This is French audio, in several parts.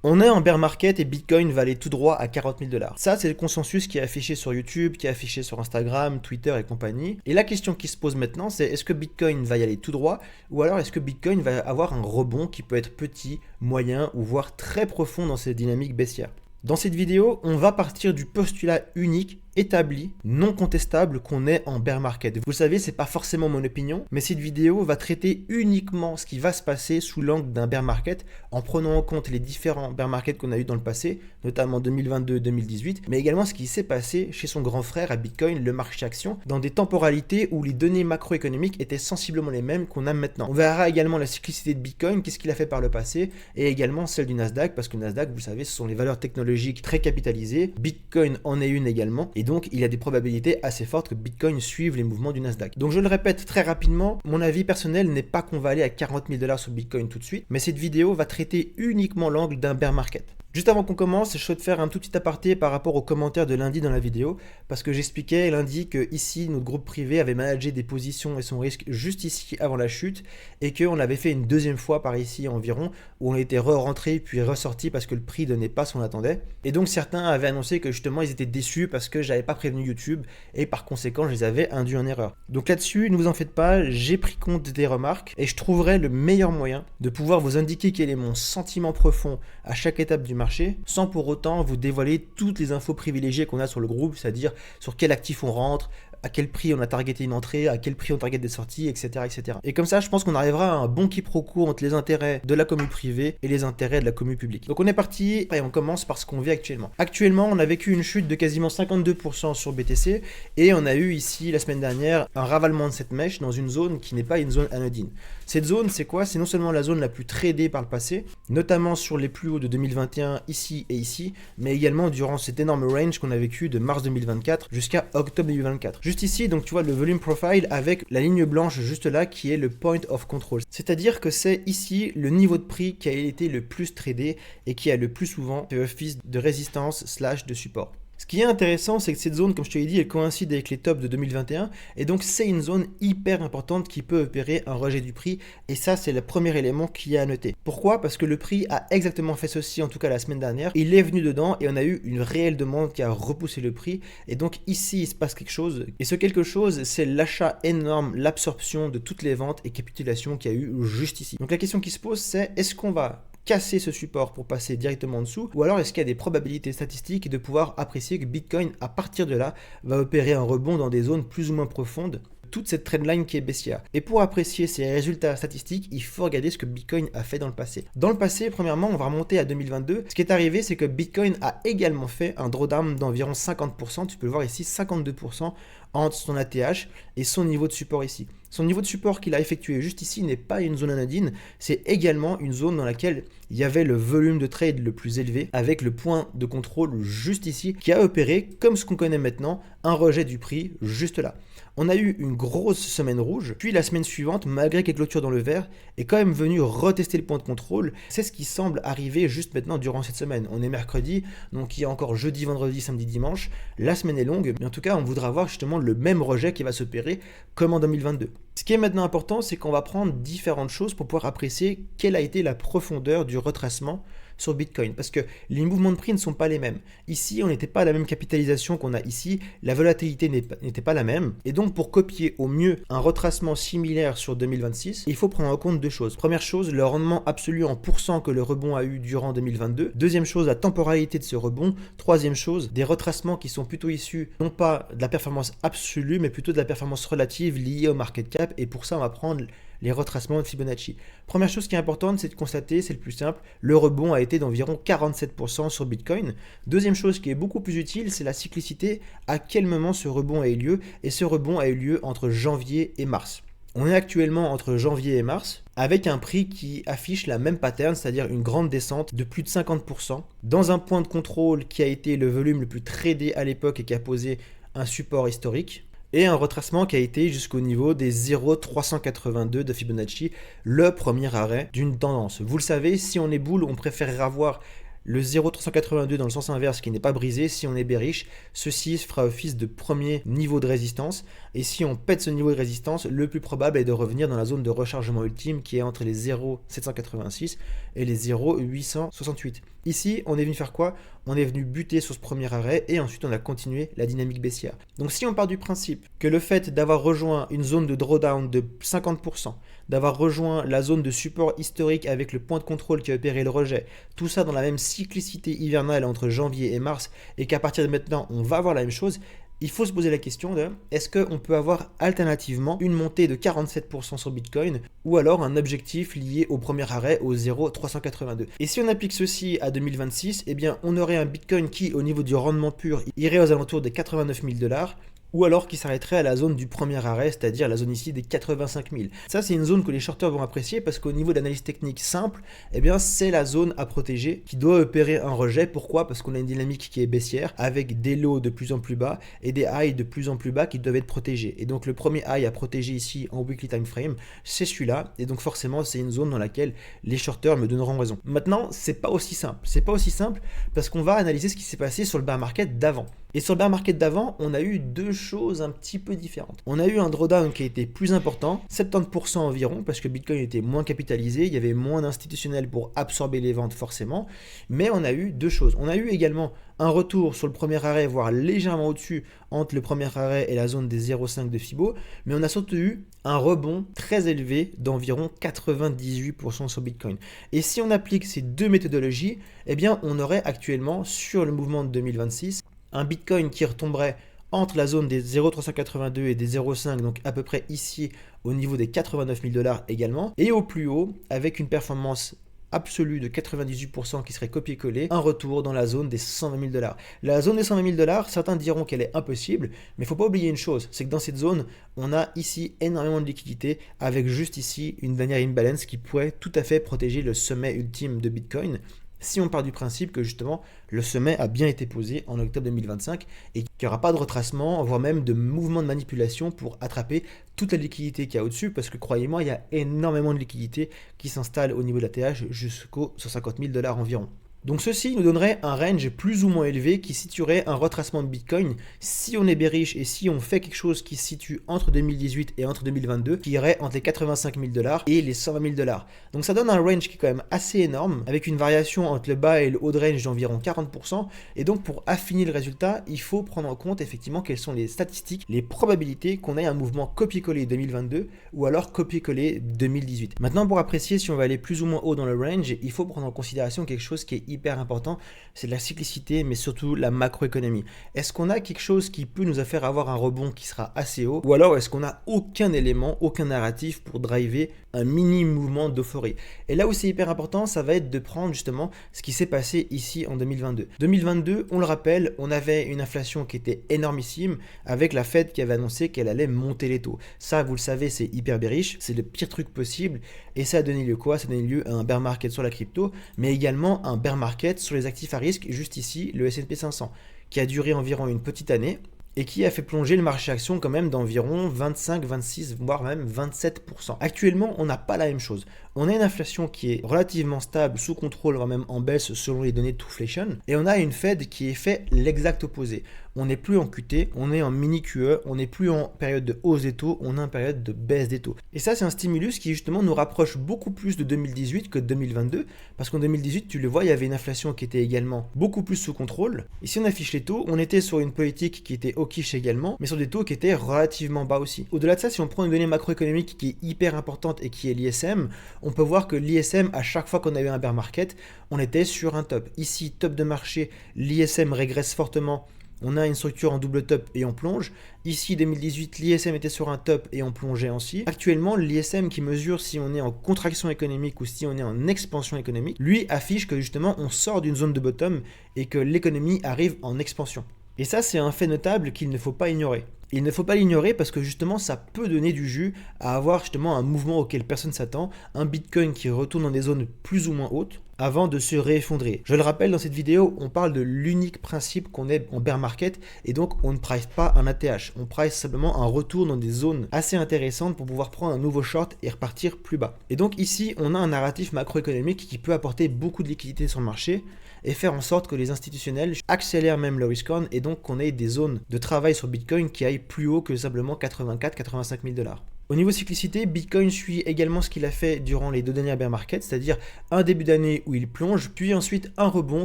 On est en bear market et Bitcoin va aller tout droit à 40 000 $. Ça, c'est le consensus qui est affiché sur YouTube, qui est affiché sur Instagram, Twitter et compagnie. Et la question qui se pose maintenant, c'est est-ce que Bitcoin va y aller tout droit ou alors est-ce que Bitcoin va avoir un rebond qui peut être petit, moyen ou voire très profond dans cette dynamique baissière? Dans cette vidéo, on va partir du postulat unique, établi, non contestable qu'on est en bear market. Vous le savez, c'est pas forcément mon opinion, mais cette vidéo va traiter uniquement ce qui va se passer sous l'angle d'un bear market en prenant en compte les différents bear markets qu'on a eu dans le passé, notamment 2022 et 2018, mais également ce qui s'est passé chez son grand frère à Bitcoin, le marché action, dans des temporalités où les données macroéconomiques étaient sensiblement les mêmes qu'on a maintenant. On verra également la cyclicité de Bitcoin, qu'est-ce qu'il a fait par le passé, et également celle du Nasdaq, parce que le Nasdaq, vous savez, ce sont les valeurs technologiques très capitalisées. Bitcoin en est une également, et donc il y a des probabilités assez fortes que Bitcoin suive les mouvements du Nasdaq. Donc je le répète très rapidement, mon avis personnel n'est pas qu'on va aller à 40 000 $ sur Bitcoin tout de suite, mais cette vidéo va traiter uniquement l'angle d'un bear market. Juste avant qu'on commence, je souhaite faire un tout petit aparté par rapport aux commentaires de lundi dans la vidéo, parce que j'expliquais lundi que ici, notre groupe privé avait managé des positions et son risque juste ici avant la chute, et qu'on l'avait fait une deuxième fois par ici environ, où on était re-rentré puis ressorti parce que le prix donnait pas ce qu'on attendait. Et donc certains avaient annoncé que justement ils étaient déçus parce que j'avais pas prévenu YouTube, et par conséquent je les avais induits en erreur. Donc là-dessus, ne vous en faites pas, j'ai pris compte des remarques, et je trouverai le meilleur moyen de pouvoir vous indiquer quel est mon sentiment profond à chaque étape du marché, sans pour autant vous dévoiler toutes les infos privilégiées qu'on a sur le groupe, c'est-à-dire sur quel actif on rentre, à quel prix on a targeté une entrée, à quel prix on target des sorties, etc., etc. Et comme ça, je pense qu'on arrivera à un bon quiproquo entre les intérêts de la commu privée et les intérêts de la commu publique. Donc on est parti et on commence par ce qu'on vit actuellement. Actuellement, on a vécu une chute de quasiment 52% sur BTC et on a eu ici la semaine dernière un ravalement de cette mèche dans une zone qui n'est pas une zone anodine. Cette zone, c'est quoi? C'est non seulement la zone la plus tradée par le passé, notamment sur les plus hauts de 2021 ici et ici, mais également durant cet énorme range qu'on a vécu de mars 2024 jusqu'à octobre 2024. Juste ici, donc tu vois le volume profile avec la ligne blanche juste là qui est le point of control. C'est-à-dire que c'est ici le niveau de prix qui a été le plus tradé et qui a le plus souvent fait office de résistance / de support. Ce qui est intéressant, c'est que cette zone, comme je te l'ai dit, elle coïncide avec les tops de 2021 et donc c'est une zone hyper importante qui peut opérer un rejet du prix et ça c'est le premier élément qu'il y a à noter. Pourquoi? Parce que le prix a exactement fait ceci, en tout cas la semaine dernière, il est venu dedans et on a eu une réelle demande qui a repoussé le prix et donc ici il se passe quelque chose et ce quelque chose c'est l'achat énorme, l'absorption de toutes les ventes et capitulations qu'il y a eu juste ici. Donc la question qui se pose c'est est-ce qu'on va casser ce support pour passer directement en dessous ou alors est-ce qu'il y a des probabilités statistiques de pouvoir apprécier que Bitcoin à partir de là va opérer un rebond dans des zones plus ou moins profondes, toute cette trendline qui est baissière. Et pour apprécier ces résultats statistiques, il faut regarder ce que Bitcoin a fait dans le passé. Dans le passé, premièrement, on va remonter à 2022. Ce qui est arrivé, c'est que Bitcoin a également fait un drawdown d'environ 50%, tu peux le voir ici, 52% entre son ATH et son niveau de support ici. Son niveau de support qu'il a effectué juste ici n'est pas une zone anodine, c'est également une zone dans laquelle il y avait le volume de trade le plus élevé avec le point de contrôle juste ici qui a opéré, comme ce qu'on connaît maintenant, un rejet du prix juste là. On a eu une grosse semaine rouge, puis la semaine suivante, malgré quelques clôtures dans le vert, est quand même venu retester le point de contrôle. C'est ce qui semble arriver juste maintenant durant cette semaine. On est mercredi, donc il y a encore jeudi, vendredi, samedi, dimanche. La semaine est longue, mais en tout cas, on voudra voir justement le même rejet qui va s'opérer comme en 2022. Ce qui est maintenant important, c'est qu'on va prendre différentes choses pour pouvoir apprécier quelle a été la profondeur du retracement sur Bitcoin, parce que les mouvements de prix ne sont pas les mêmes. Ici, on n'était pas à la même capitalisation qu'on a ici, la volatilité n'était pas la même, et donc pour copier au mieux un retracement similaire sur 2026, il faut prendre en compte deux choses. Première chose, le rendement absolu en pourcent que le rebond a eu durant 2022. Deuxième chose, la temporalité de ce rebond. Troisième chose, des retracements qui sont plutôt issus, non pas de la performance absolue, mais plutôt de la performance relative liée au market cap, et pour ça, on va prendre les retracements de Fibonacci. Première chose qui est importante, c'est de constater, c'est le plus simple, le rebond a été d'environ 47% sur Bitcoin. Deuxième chose qui est beaucoup plus utile, c'est la cyclicité, à quel moment ce rebond a eu lieu, et ce rebond a eu lieu entre janvier et mars. On est actuellement entre janvier et mars, avec un prix qui affiche la même pattern, c'est-à-dire une grande descente de plus de 50%, dans un point de contrôle qui a été le volume le plus tradé à l'époque et qui a posé un support historique, et un retracement qui a été jusqu'au niveau des 0,382 de Fibonacci, le premier arrêt d'une tendance. Vous le savez, si on est bull, on préférera avoir le 0,382 dans le sens inverse qui n'est pas brisé. Si on est bearish, ceci fera office de premier niveau de résistance. Et si on pète ce niveau de résistance, le plus probable est de revenir dans la zone de rechargement ultime qui est entre les 0,786 et les 0,868. Ici, on est venu faire quoi? On est venu buter sur ce premier arrêt et ensuite on a continué la dynamique baissière. Donc si on part du principe que le fait d'avoir rejoint une zone de drawdown de 50%, d'avoir rejoint la zone de support historique avec le point de contrôle qui a opéré le rejet, tout ça dans la même cyclicité hivernale entre janvier et mars, et qu'à partir de maintenant on va avoir la même chose, il faut se poser la question de est-ce qu'on peut avoir alternativement une montée de 47% sur Bitcoin ou alors un objectif lié au premier arrêt au 0,382. Et si on applique ceci à 2026, eh bien on aurait un Bitcoin qui au niveau du rendement pur irait aux alentours des 89 000 $, ou alors qui s'arrêterait à la zone du premier arrêt, c'est-à-dire la zone ici des 85 000. Ça, c'est une zone que les shorters vont apprécier parce qu'au niveau d'analyse technique simple, eh bien, c'est la zone à protéger qui doit opérer un rejet. Pourquoi? Parce qu'on a une dynamique qui est baissière avec des lows de plus en plus bas et des highs de plus en plus bas qui doivent être protégés. Et donc, le premier high à protéger ici en weekly time frame, c'est celui-là. Et donc, forcément, c'est une zone dans laquelle les shorters me donneront raison. Maintenant, c'est pas aussi simple. C'est pas aussi simple parce qu'on va analyser ce qui s'est passé sur le bear market d'avant. Et sur le bear market d'avant, on a eu deux choses un petit peu différentes. On a eu un drawdown qui a été plus important, 70% environ, parce que Bitcoin était moins capitalisé, il y avait moins d'institutionnels pour absorber les ventes forcément, mais on a eu deux choses. On a eu également un retour sur le premier arrêt, voire légèrement au-dessus entre le premier arrêt et la zone des 0,5 de Fibo, mais on a surtout eu un rebond très élevé d'environ 98% sur Bitcoin. Et si on applique ces deux méthodologies, eh bien on aurait actuellement sur le mouvement de 2026 un Bitcoin qui retomberait entre la zone des 0,382 et des 0,5, donc à peu près ici au niveau des 89 000 $ également, et au plus haut avec une performance absolue de 98% qui serait copié-collé, un retour dans la zone des 120 000 $. La zone des 120 000 $, certains diront qu'elle est impossible, mais il ne faut pas oublier une chose, c'est que dans cette zone, on a ici énormément de liquidités avec juste ici une dernière imbalance qui pourrait tout à fait protéger le sommet ultime de Bitcoin. Si on part du principe que justement le sommet a bien été posé en octobre 2025 et qu'il n'y aura pas de retracement, voire même de mouvement de manipulation pour attraper toute la liquidité qu'il y a au-dessus, parce que croyez-moi, il y a énormément de liquidité qui s'installe au niveau de la TH jusqu'aux 150 000 $ environ. Donc ceci nous donnerait un range plus ou moins élevé qui situerait un retracement de Bitcoin si on est bearish et si on fait quelque chose qui se situe entre 2018 et entre 2022, qui irait entre les 85 000 $ et les 120 000 $. Donc ça donne un range qui est quand même assez énorme, avec une variation entre le bas et le haut de range d'environ 40%. Et donc pour affiner le résultat, il faut prendre en compte effectivement quelles sont les statistiques, les probabilités qu'on ait un mouvement copier-coller 2022 ou alors copier-coller 2018. Maintenant, pour apprécier si on va aller plus ou moins haut dans le range, il faut prendre en considération quelque chose qui est hyper important, c'est la cyclicité, mais surtout la macroéconomie. Est-ce qu'on a quelque chose qui peut nous faire avoir un rebond qui sera assez haut, ou alors est-ce qu'on n'a aucun élément, aucun narratif pour driver un mini mouvement d'euphorie? Et là où c'est hyper important, ça va être de prendre justement ce qui s'est passé ici en 2022. 2022, on le rappelle, on avait une inflation qui était énormissime, avec la Fed qui avait annoncé qu'elle allait monter les taux. Ça, vous le savez, c'est hyper bearish, c'est le pire truc possible, et ça a donné lieu quoi? Ça a donné lieu à un bear market sur la crypto, mais également un bear market sur les actifs à risque, juste ici, le S&P 500, qui a duré environ une petite année et qui a fait plonger le marché action quand même d'environ 25, 26, voire même 27%. Actuellement, on n'a pas la même chose. On a une inflation qui est relativement stable, sous contrôle, voire même en baisse selon les données de Tooflation, et on a une Fed qui est fait l'exact opposé. On n'est plus en QT, on est en mini QE, on n'est plus en période de hausse des taux, on est en période de baisse des taux. Et ça, c'est un stimulus qui justement nous rapproche beaucoup plus de 2018 que de 2022, parce qu'en 2018, tu le vois, il y avait une inflation qui était également beaucoup plus sous contrôle. Et si on affiche les taux, on était sur une politique qui était hawkish également, mais sur des taux qui étaient relativement bas aussi. Au-delà de ça, si on prend une donnée macroéconomique qui est hyper importante et qui est l'ISM, on peut voir que l'ISM, à chaque fois qu'on a eu un bear market, on était sur un top. Ici, top de marché, l'ISM régresse fortement. On a une structure en double top et on plonge. Ici, 2018, l'ISM était sur un top et on plongeait aussi. Actuellement, l'ISM qui mesure si on est en contraction économique ou si on est en expansion économique, lui affiche que justement on sort d'une zone de bottom et que l'économie arrive en expansion. Et ça, c'est un fait notable qu'il ne faut pas ignorer. Il ne faut pas l'ignorer parce que justement ça peut donner du jus à avoir justement un mouvement auquel personne s'attend, un Bitcoin qui retourne dans des zones plus ou moins hautes avant de se réeffondrer. Je le rappelle, dans cette vidéo, on parle de l'unique principe qu'on est en bear market et donc on ne price pas un ATH, on price simplement un retour dans des zones assez intéressantes pour pouvoir prendre un nouveau short et repartir plus bas. Et donc ici, on a un narratif macroéconomique qui peut apporter beaucoup de liquidités sur le marché et faire en sorte que les institutionnels accélèrent même le risk on et donc qu'on ait des zones de travail sur Bitcoin qui aillent plus haut que simplement 84-85 000 $. Au niveau cyclicité, Bitcoin suit également ce qu'il a fait durant les 2 dernières bear markets, c'est-à-dire un début d'année où il plonge, puis ensuite un rebond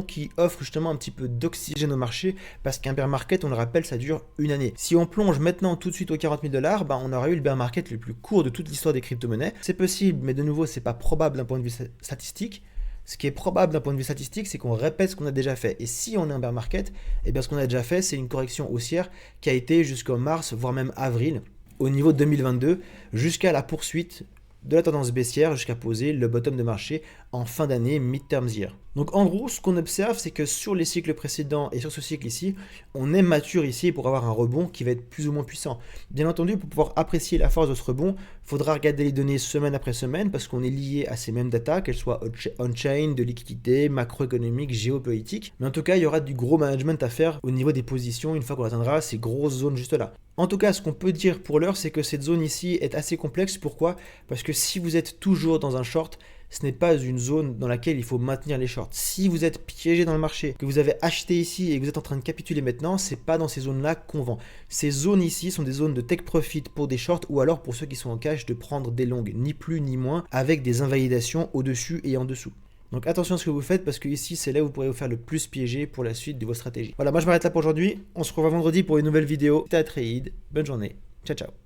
qui offre justement un petit peu d'oxygène au marché, parce qu'un bear market, on le rappelle, ça dure une année. Si on plonge maintenant tout de suite aux 40 000 $, on aura eu le bear market le plus court de toute l'histoire des crypto-monnaies. C'est possible, mais de nouveau, c'est pas probable d'un point de vue statistique. Ce qui est probable d'un point de vue statistique, c'est qu'on répète ce qu'on a déjà fait. Et si on est un bear market, eh bien ce qu'on a déjà fait, c'est une correction haussière qui a été jusqu'en mars, voire même avril, au niveau 2022, jusqu'à la poursuite de la tendance baissière, jusqu'à poser le bottom de marché en fin d'année, mid-term year. Donc en gros, ce qu'on observe, c'est que sur les cycles précédents et sur ce cycle ici, on est mature ici pour avoir un rebond qui va être plus ou moins puissant. Bien entendu, pour pouvoir apprécier la force de ce rebond, il faudra regarder les données semaine après semaine parce qu'on est lié à ces mêmes datas, qu'elles soient on-chain, de liquidité, macroéconomique, géopolitique. Mais en tout cas, il y aura du gros management à faire au niveau des positions une fois qu'on atteindra ces grosses zones juste là. En tout cas, ce qu'on peut dire pour l'heure, c'est que cette zone ici est assez complexe. Pourquoi? Parce que si vous êtes toujours dans un short, ce n'est pas une zone dans laquelle il faut maintenir les shorts. Si vous êtes piégé dans le marché, que vous avez acheté ici et que vous êtes en train de capituler maintenant, c'est pas dans ces zones-là qu'on vend. Ces zones ici sont des zones de take profit pour des shorts ou alors pour ceux qui sont en cash de prendre des longues, ni plus ni moins, avec des invalidations au-dessus et en dessous. Donc attention à ce que vous faites parce que ici c'est là où vous pourrez vous faire le plus piéger pour la suite de vos stratégies. Voilà, moi je m'arrête là pour aujourd'hui. On se revoit vendredi pour une nouvelle vidéo. C'était Atreides. Bonne journée. Ciao ciao.